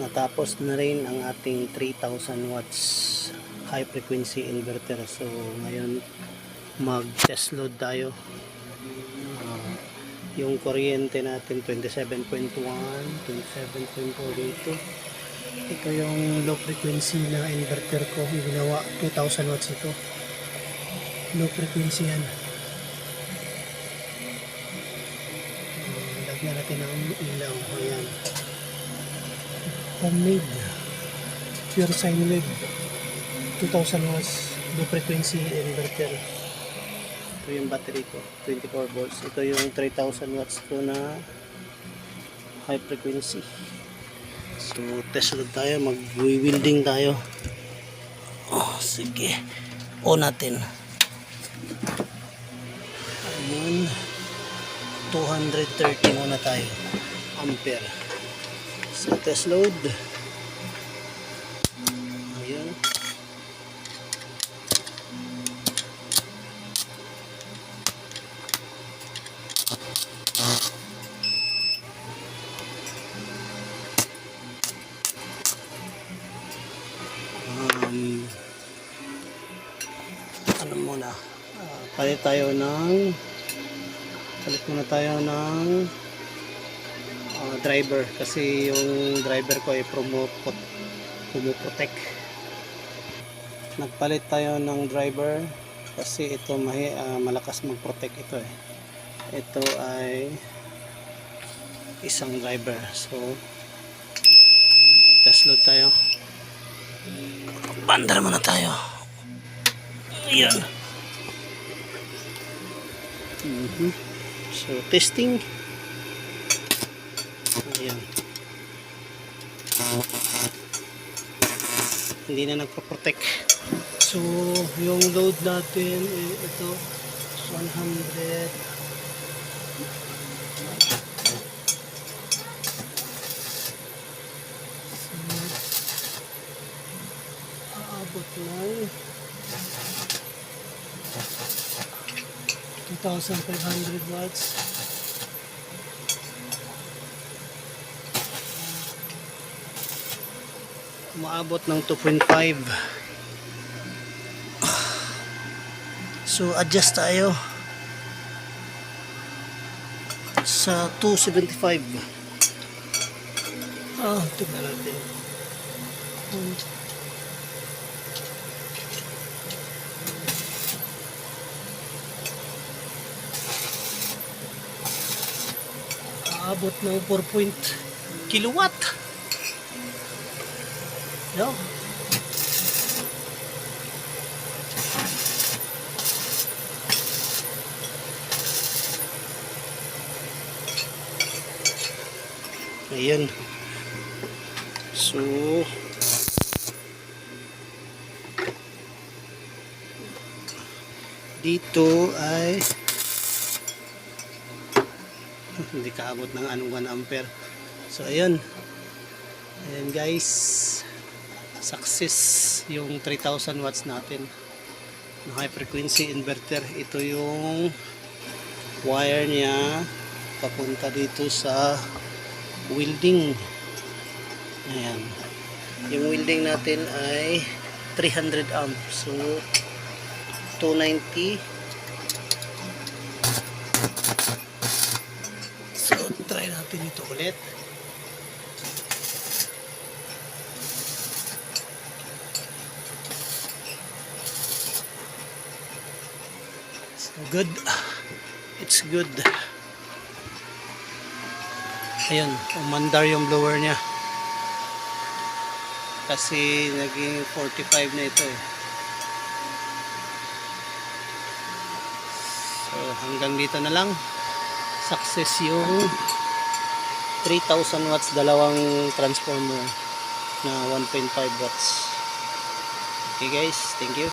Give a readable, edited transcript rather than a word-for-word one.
natapos na rin ang ating 3000 watts high frequency inverter. So ngayon mag test load tayo. Yung kuryente natin 27.1, 27.4 dito. Ito yung low frequency na inverter ko, ginawa 2000 watts ito. Low frequency yan. Lagyan natin ng ilaw. Ayan, homemade pure sine wave 2000 watts low frequency inverter. Ito yung battery ko, 24 volts. Ito yung 3000 watts ko na high frequency. So test load tayo, mag-welding tayo. Sige, on natin. Ayan, 230 muna tayo ampere. So test load. Ayan. Ano muna, palit muna tayo ng driver, kasi yung driver ko ay pumuprotect. Nagpalit tayo ng driver kasi ito malakas mag-protect ito eh. Ito ay isang driver. So test load tayo, bandar muna tayo. Ayan. So testing. Ayan. Hindi na nagpa-protect. So yung load natin ito 100. So aabot ng 2,500 watts. Umaabot ng 2.5. So adjust tayo sa 275. Tignan natin. Aabot ng 4 kilowatt. No? Ayan. So dito ay hindi kaabot ng 1 ampere. So ayan guys, success yung 3000 watts natin na high frequency inverter. Ito yung wire niya papunta dito sa welding. Ayan, yung welding natin ay 300 amps. So 290. So try natin ito ulit. So good, it's good. Ayan, umandar yung blower niya kasi naging 45 na ito eh. So hanggang dito na lang. Success yung 3000 watts, dalawang transformer na 1.5 watts. Okay guys, thank you.